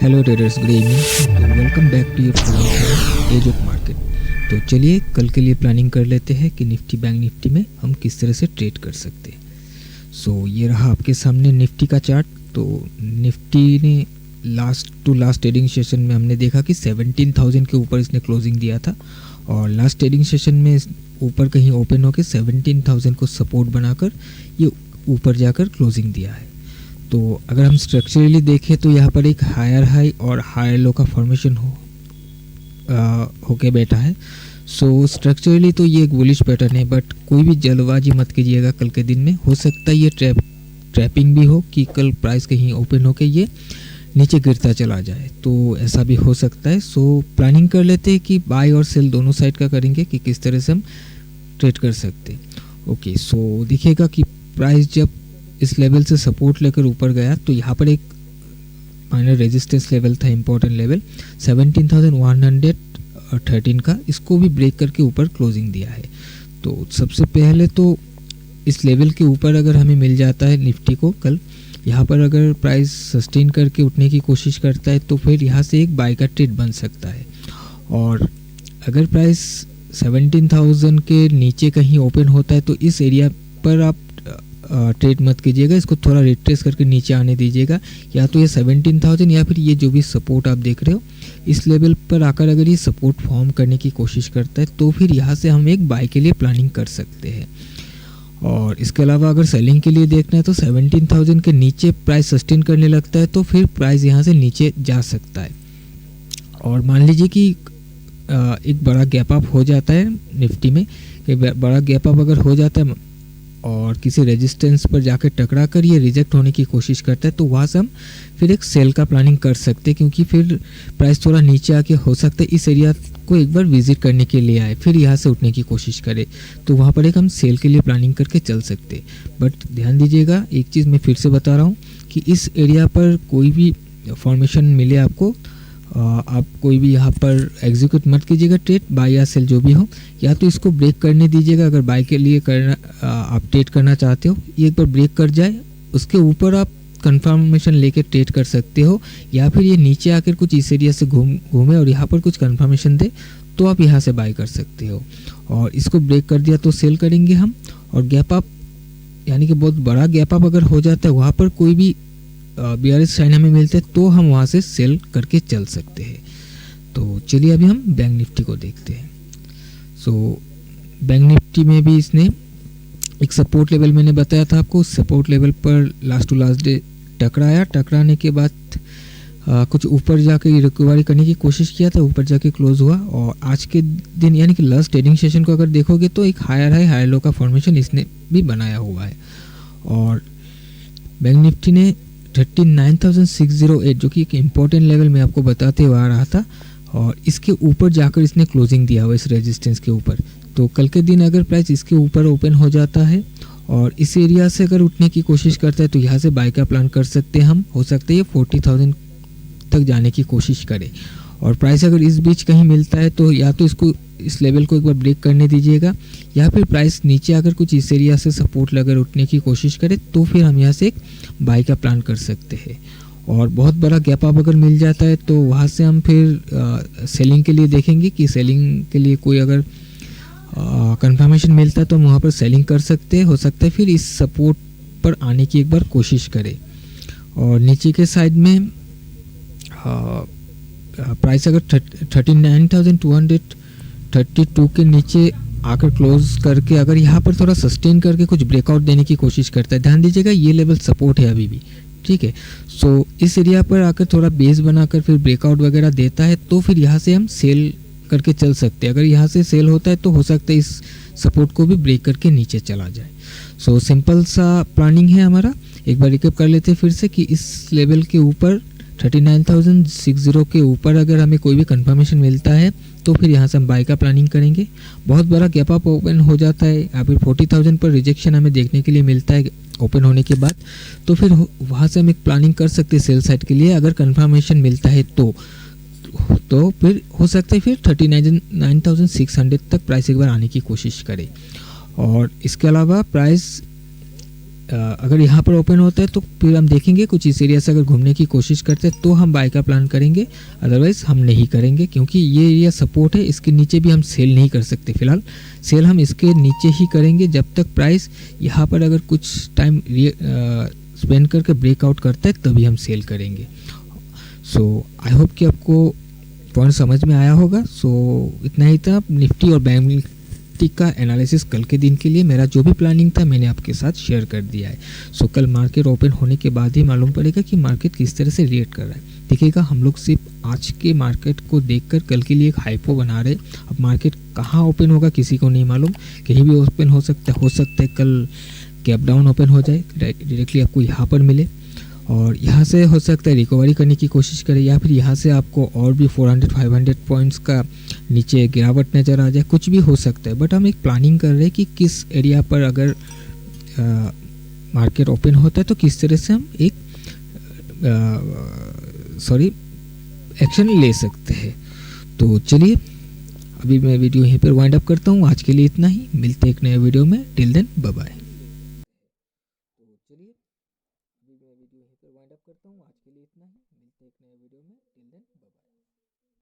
Hello traders, good evening. तो welcome back to your channel edge of market. तो चलिए कल के लिए प्लानिंग कर लेते हैं कि निफ्टी बैंक निफ्टी में हम किस तरह से ट्रेड कर सकते हैं। सो ये रहा आपके सामने निफ्टी का चार्ट। तो निफ्टी ने लास्ट ट्रेडिंग सेशन में हमने देखा कि 17,000 के ऊपर इसने क्लोजिंग दिया था और लास्ट ट्रेडिंग सेशन में ऊपर कहीं ओपन होकर 17,000 को सपोर्ट बनाकर ये ऊपर जाकर क्लोजिंग दिया है। तो अगर हम स्ट्रक्चरली देखें तो यहाँ पर एक हायर हाई और हायर लो का फॉर्मेशन होके बैठा है। सो स्ट्रक्चरली तो ये एक बुलिश पैटर्न है, बट कोई भी जल्दबाजी मत कीजिएगा। कल के दिन में हो सकता है ये ट्रैपिंग भी हो कि कल प्राइस कहीं ओपन होके ये नीचे गिरता चला जाए, तो ऐसा भी हो सकता है। सो प्लानिंग कर लेते हैं कि बाय और सेल दोनों साइड का करेंगे कि किस तरह से हम ट्रेड कर सकते हैं। ओके, सो दिखेगा कि प्राइस जब इस लेवल से सपोर्ट लेकर ऊपर गया तो यहाँ पर एक माइनर रेजिस्टेंस लेवल था, इंपॉर्टेंट लेवल 17,113 का। इसको भी ब्रेक करके ऊपर क्लोजिंग दिया है। तो सबसे पहले तो इस लेवल के ऊपर अगर हमें मिल जाता है निफ्टी को कल, यहाँ पर अगर प्राइस सस्टेन करके उठने की कोशिश करता है तो फिर यहाँ से एक बाय का ट्रेड बन सकता है। और अगर प्राइस 17,000 के नीचे कहीं ओपन होता है तो इस एरिया पर आप ट्रेड मत कीजिएगा, इसको थोड़ा रिट्रेस करके नीचे आने दीजिएगा। या तो ये 17,000 या फिर ये जो भी सपोर्ट आप देख रहे हो इस लेवल पर आकर अगर ये सपोर्ट फॉर्म करने की कोशिश करता है तो फिर यहाँ से हम एक बाय के लिए प्लानिंग कर सकते हैं। और इसके अलावा अगर सेलिंग के लिए देखना है तो 17,000 के नीचे प्राइस सस्टेन करने लगता है तो फिर प्राइस यहाँ से नीचे जा सकता है। और मान लीजिए कि एक बड़ा गैप अप हो जाता है निफ्टी में, बड़ा गैप अप अगर हो जाता है और किसी रेजिस्टेंस पर जाकर टकरा कर ये रिजेक्ट होने की कोशिश करता है तो वहाँ से हम फिर एक सेल का प्लानिंग कर सकते हैं, क्योंकि फिर प्राइस थोड़ा नीचे आके हो सकता है इस एरिया को एक बार विजिट करने के लिए आए, फिर यहाँ से उठने की कोशिश करे, तो वहाँ पर एक हम सेल के लिए प्लानिंग करके चल सकते हैं। बट ध्यान दीजिएगा, एक चीज़ मैं फिर से बता रहा हूँ कि इस एरिया पर कोई भी फॉर्मेशन मिले आपको, आप कोई भी यहाँ पर एग्जीक्यूट मत कीजिएगा ट्रेड, बाय या सेल जो भी हो। या तो इसको ब्रेक करने दीजिएगा, अगर बाय के लिए करना आप ट्रेड करना चाहते हो, ये एक बार ब्रेक कर जाए उसके ऊपर आप कंफर्मेशन लेके ट्रेड कर सकते हो। या फिर ये नीचे आकर कुछ इस एरिया से घूमे और यहाँ पर कुछ कंफर्मेशन दे तो आप यहाँ से बाय कर सकते हो। और इसको ब्रेक कर दिया तो सेल करेंगे हम। और गैप अप यानी कि बहुत बड़ा गैप अप अगर हो जाता है, वहाँ पर कोई भी बियरिश साइन हमें मिलते हैं तो हम वहाँ से सेल करके चल सकते हैं। तो चलिए अभी हम बैंक निफ्टी को देखते हैं। सो बैंक निफ्टी में भी इसने एक सपोर्ट लेवल मैंने बताया था आपको, उस सपोर्ट लेवल पर लास्ट टू लास्ट डे टकराने के बाद कुछ ऊपर जाके रिकवरी करने की कोशिश किया था, ऊपर जाके क्लोज हुआ। और आज के दिन यानी कि लास्ट ट्रेडिंग सेशन को अगर देखोगे तो एक हायर हाई हायर लो का फॉर्मेशन इसने भी बनाया हुआ है। और बैंक निफ्टी ने 39,608 जो कि एक इम्पॉर्टेंट लेवल मैं आपको बताते हुए आ रहा था, और इसके ऊपर जाकर इसने क्लोजिंग दिया हुआ इस रेजिस्टेंस के ऊपर। तो कल के दिन अगर प्राइस इसके ऊपर ओपन हो जाता है और इस एरिया से अगर उठने की कोशिश करता है तो यहाँ से बाय का प्लान कर सकते हैं हम। हो सकता है ये 40,000 तक जाने की कोशिश करे। और प्राइस अगर इस बीच कहीं मिलता है तो या तो इसको इस लेवल को एक बार ब्रेक करने दीजिएगा, या फिर प्राइस नीचे आकर कुछ इस एरिया से सपोर्ट लेकर उठने की कोशिश करे तो फिर हम यहाँ से एक बाय का प्लान कर सकते हैं। और बहुत बड़ा गैप अप अगर मिल जाता है तो वहाँ से हम फिर सेलिंग के लिए देखेंगे कि सेलिंग के लिए कोई अगर कंफर्मेशन मिलता है तो हम वहाँ पर सेलिंग कर सकते हैं। हो सकता है फिर इस सपोर्ट पर आने की एक बार कोशिश करें। और नीचे के साइड में प्राइस अगर 39,232 के नीचे आकर क्लोज करके अगर यहाँ पर थोड़ा सस्टेन करके कुछ ब्रेकआउट देने की कोशिश करता है, ध्यान दीजिएगा ये लेवल सपोर्ट है अभी भी, ठीक है। सो इस एरिया पर आकर थोड़ा बेस बनाकर फिर ब्रेकआउट वगैरह देता है तो फिर यहाँ से हम सेल करके चल सकते हैं। अगर यहाँ से सेल होता है तो हो सकता है इस सपोर्ट को भी ब्रेक करके नीचे चला जाए। सो सिंपल सा प्लानिंग है हमारा। एक बार रिकैप कर लेते हैं फिर से कि इस लेवल के ऊपर 39,060 के ऊपर अगर हमें कोई भी कंफर्मेशन मिलता है तो फिर यहाँ से हम बाय का प्लानिंग करेंगे। बहुत बड़ा गैप अप ओपन हो जाता है या फिर 40,000 पर रिजेक्शन हमें देखने के लिए मिलता है ओपन होने के बाद, तो फिर वहाँ से हम एक प्लानिंग कर सकते हैं सेल साइड के लिए। अगर कंफर्मेशन मिलता है तो फिर हो सकता है फिर 39,600 तक प्राइस एक बार आने की कोशिश करे। और इसके अलावा प्राइस अगर यहाँ पर ओपन होता है तो फिर हम देखेंगे कुछ इस एरिया से अगर घूमने की कोशिश करते हैं तो हम बाय का प्लान करेंगे, अदरवाइज़ हम नहीं करेंगे, क्योंकि ये एरिया सपोर्ट है, इसके नीचे भी हम सेल नहीं कर सकते फिलहाल। सेल हम इसके नीचे ही करेंगे जब तक प्राइस यहाँ पर अगर कुछ टाइम स्पेंड करके ब्रेकआउट करता है तभी हम सेल करेंगे। सो आई होप कि आपको पॉइंट समझ में आया होगा। सो इतना ही था निफ्टी और बैंक निफ्टी का एनालिसिस कल के दिन के लिए। मेरा जो भी प्लानिंग था मैंने आपके साथ शेयर कर दिया है। सो कल मार्केट ओपन होने के बाद ही मालूम पड़ेगा कि मार्केट किस तरह से रिएक्ट कर रहा है। देखिएगा, हम लोग सिर्फ आज के मार्केट को देखकर कल के लिए एक हाइपो बना रहे। अब मार्केट कहाँ ओपन होगा किसी को नहीं मालूम, कहीं भी ओपन हो सकता है कल गैप डाउन ओपन हो जाए, डायरेक्टली आपको यहाँ पर मिले और यहाँ से हो सकता है रिकवरी करने की कोशिश करें, या फिर यहाँ से आपको और भी 400-500 पॉइंट्स का नीचे गिरावट नज़र आ जाए, कुछ भी हो सकता है। बट हम एक प्लानिंग कर रहे हैं कि किस एरिया पर अगर मार्केट ओपन होता है तो किस तरह से हम एक एक्शन ले सकते हैं। तो चलिए अभी मैं वीडियो यहीं पर वाइंड अप करता हूँ। आज के लिए इतना ही, मिलते हैं एक नए वीडियो में। Till then bye bye. Wind up करता हूँ। आज के लिए इतना ही, मिलते हैं एक नए वीडियो में। Till then bye bye.